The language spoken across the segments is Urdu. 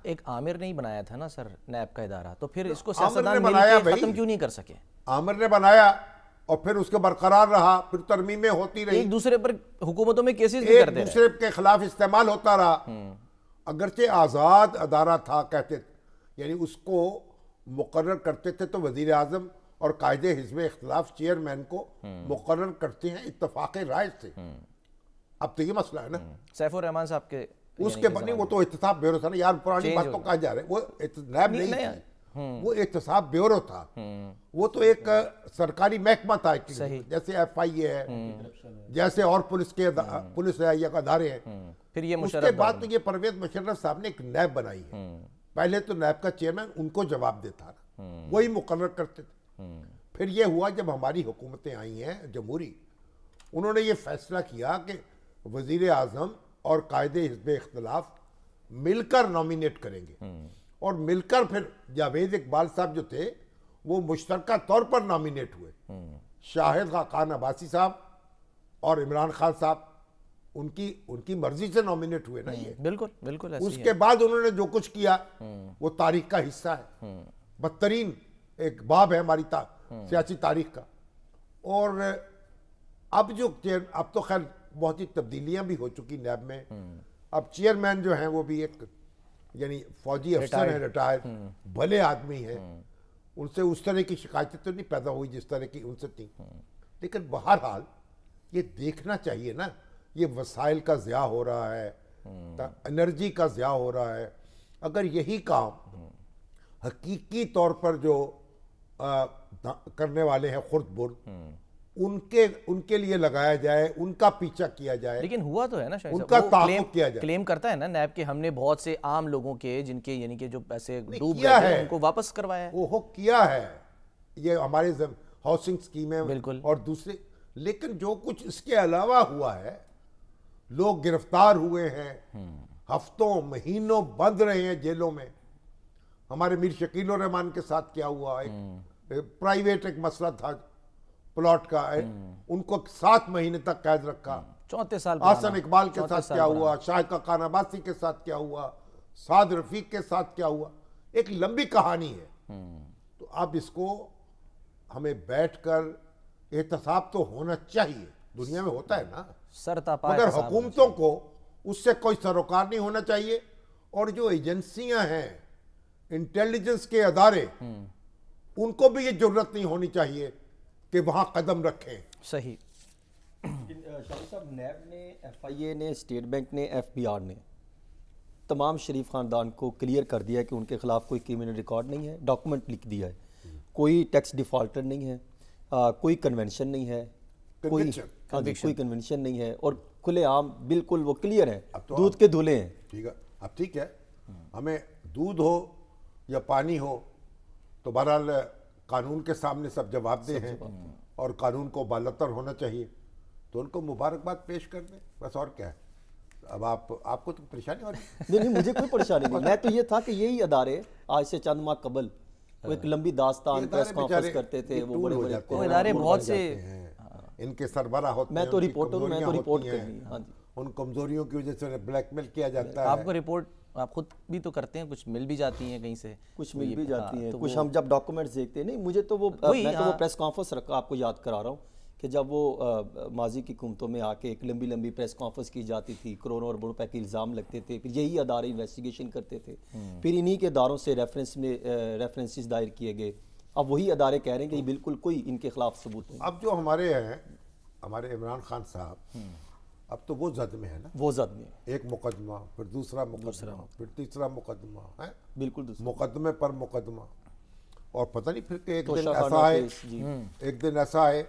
ایک عامر نے ہی بنایا تھا نا سر نیب کا ادارہ، تو پھر اس کو سیاستدان مل کے ختم کیوں نہیں کر سکے؟ عامر نے بنایا اور پھر اس کے برقرار رہا، پھر ترمیمیں ہوتی رہی، ایک دوسرے پر حکومتوں میں کیسز بھی ایک کرتے دوسرے کے خلاف استعمال ہوتا رہا، اگرچہ آزاد ادارہ تھا کہتے تھے، یعنی اس کو مقرر کرتے تھے تو وزیر اعظم اور قائد حزب اختلاف چیئرمین کو مقرر کرتے ہیں اتفاق رائے سے۔ اب تو یہ مسئلہ ہے نا، سیف الرحمان صاحب کے اس کے بنی وہ تو احتساب بیورو تھا نا یار، پرانی بات تو کہا جا رہا ہے، وہ نیب نہیں تھی، وہ احتساب بیورو تھا، وہ تو ایک سرکاری محکمہ تھا، جیسے ایف آئی اے ہے، جیسے اور پولیس ادارے ہیں۔ پھر یہ اس کے بعد تو یہ پرویز مشرف صاحب نے ایک نیب بنائی ہے، پہلے تو نیب کا چیئرمین ان کو جواب دیتا تھا، وہی مقرر کرتے تھے۔ پھر یہ ہوا جب ہماری حکومتیں آئی ہیں جمہوری، انہوں نے یہ فیصلہ کیا کہ وزیر اعظم اور قائد حزب اختلاف مل کر نامینیٹ کریں گے، اور مل کر پھر جاوید اقبال صاحب جو تھے وہ مشترکہ طور پر نامینیٹ ہوئے، شاہد خاقان عباسی صاحب اور عمران خان صاحب ان کی مرضی سے نامینیٹ ہوئے نا یہ، بالکل اس کے بعد انہوں نے جو کچھ کیا وہ تاریخ کا حصہ ہے، بدترین ایک باب ہے ہماری سیاسی تاریخ کا۔ اور اب تو خیر بہت ہی تبدیلیاں بھی ہو چکی نیب میں، اب چیئرمین جو ہیں وہ بھی ایک یعنی فوجی افسر ہیں، ریٹائر بھلے آدمی ہیں، ان سے اس طرح کی شکایتیں تو نہیں پیدا ہوئی جس طرح کی ان سے تھی، لیکن بہرحال یہ دیکھنا چاہیے نا، یہ وسائل کا ضیاع ہو رہا ہے، انرجی کا ضیاع ہو رہا ہے۔ اگر یہی کام حقیقی طور پر جو کرنے والے ہیں خرد برد، ان کے لیے لگایا جائے، ان کا پیچھا کیا جائے، لیکن ہوا تو ہے نا شاید ان کا تعاقب کیا جائے۔ کلیم کرتا ہے نا نیب کہ ہم نے بہت سے عام لوگوں کے جن کے یعنی کہ جو پیسے ڈوب گئے تھے ان کو واپس کروایا ہے۔ وہ کیا ہے، یہ ہمارے ہاؤسنگ اسکیمیں اور دوسرے، لیکن جو کچھ اس کے علاوہ ہوا ہے، لوگ گرفتار ہوئے ہیں، ہفتوں مہینوں بند رہے ہیں جیلوں میں۔ ہمارے میر شکیل الرحمان کے ساتھ کیا ہوا، ایک پرائیویٹ ایک مسئلہ تھا پلاٹ کا، ان کو 7 مہینے تک قید رکھا۔ 34 سال حسن اقبال کے ساتھ کیا ہوا، شاہد خاقان عباسی کے ساتھ کیا ہوا، سعد رفیق کے ساتھ کیا ہوا، ایک لمبی کہانی ہے۔ تو اب اس کو ہمیں بیٹھ کر احتساب تو ہونا چاہیے، دنیا میں ہوتا ہے نا، مگر حکومتوں کو اس سے کوئی سروکار نہیں ہونا چاہیے، اور جو ایجنسیاں ہیں، انٹیلیجنس کے ادارے، ان کو بھی یہ جرت نہیں ہونی چاہیے کہ وہاں قدم رکھیں۔ صحیح۔ شاہد صاحب، نیب نے، ایف آئی اے نے، اسٹیٹ بینک نے، ایف بی آر نے تمام شریف خاندان کو کلیئر کر دیا ہے کہ ان کے خلاف کوئی کرمنل ریکارڈ نہیں ہے، ڈاکومنٹ لکھ دیا ہے، کوئی ٹیکس ڈیفالٹر نہیں ہے، کوئی کنونشن نہیں ہے، کوئی کنونشن نہیں ہے، اور کھلے عام بالکل وہ کلیئر ہیں، دودھ کے دھلے ہیں۔ ٹھیک ہے، اب ٹھیک ہے، ہمیں دودھ ہو یا پانی ہو تو بہرحال قانون کے سامنے سب جواب دہ ہیں، اور قانون کو بالاتر ہونا چاہیے، تو ان کو مبارکباد پیش کر دیں، بس اور کیا ہے۔ اب آپ کو تو پریشانی ہو رہی ہے؟ نہیں، مجھے کوئی پریشانی نہیں، میں تو یہ تھا کہ یہی ادارے آج سے چند ماہ قبل وہ ایک لمبی داستان پریس کانفرنس کرتے تھے، وہ بڑے بڑے ادارے بہت سے ان کے سربراہ ہوتے ہیں، میں تو رپورٹ کرنی، ان کمزوریوں کی وجہ سے انہیں بلیک میل کیا جاتا ہے۔ آپ کو رپورٹ آپ خود بھی تو کرتے ہیں، کچھ مل بھی جاتی ہیں کہیں سے، کچھ مل بھی جاتی ہیں، کچھ ہم جب ڈاکومنٹس دیکھتے ہیں۔ نہیں، مجھے تو میں تو وہ پریس کانفرنس رکھا، آپ کو یاد کرا رہا ہوں کہ جب وہ ماضی کی حکومتوں میں آ کے ایک لمبی پریس کانفرنس کی جاتی تھی، کروڑوں اور روپے کے الزام لگتے تھے، پھر یہی ادارے انویسٹیگیشن کرتے تھے، پھر انہی کے اداروں سے ریفرنسز دائر کیے گئے۔ اب وہی ادارے کہہ رہے ہیں کہ بالکل کوئی ان کے خلاف ثبوت نہیں۔ اب جو ہمارے ہیں، ہمارے عمران خان صاحب، اب تو وہ زد میں ہے نا، وہ زد میں، ایک مقدمہ، پھر دوسرا مقدمہ، پھر تیسرا مقدمہ ہے، بالکل دوسرا مقدمے پر مقدمہ، اور پتہ نہیں پھر کہ ایک دن ایسا ہے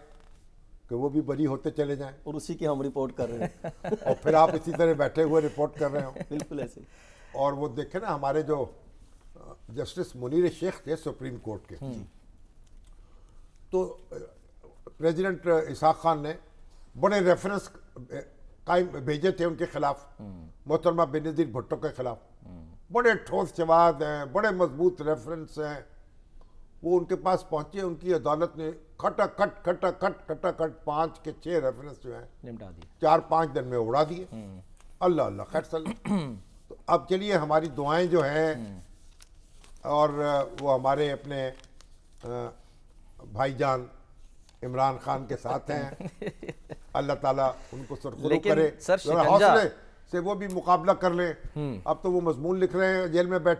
کہ وہ بھی بری ہوتے چلے جائیں، اور اسی کی ہم رپورٹ کر رہے ہیں، اور پھر آپ اسی طرح بیٹھے ہوئے رپورٹ کر رہے ہوں۔ بالکل ایسے۔ اور وہ دیکھیں نا، ہمارے جو جسٹس منیر شیخ تھے سپریم کورٹ کے، تو پریزیڈنٹ اسحاق خان نے بڑے ریفرنس بھیجے تھے ان کے خلاف، محترمہ بینظیر بھٹو کے خلاف، بڑے ٹھوس شواہد ہیں، بڑے مضبوط ریفرنس ہیں، وہ ان کے پاس پہنچے، ان کی عدالت نے کھٹا کھٹ 5 کے 6 ریفرنس جو ہیں 4-5 دن میں اڑا دیے۔ اللہ اللہ خیر صلی۔ تو اب چلیے ہماری دعائیں جو ہیں اور وہ ہمارے اپنے بھائی جان عمران خان کے ساتھ ہیں، اللہ تعالیٰ ان کو سرخرو کرے، حوصلے سے وہ بھی مقابلہ کر لیں. اب تو وہ مضمون لکھ رہے ہیں جیل میں بیٹھے.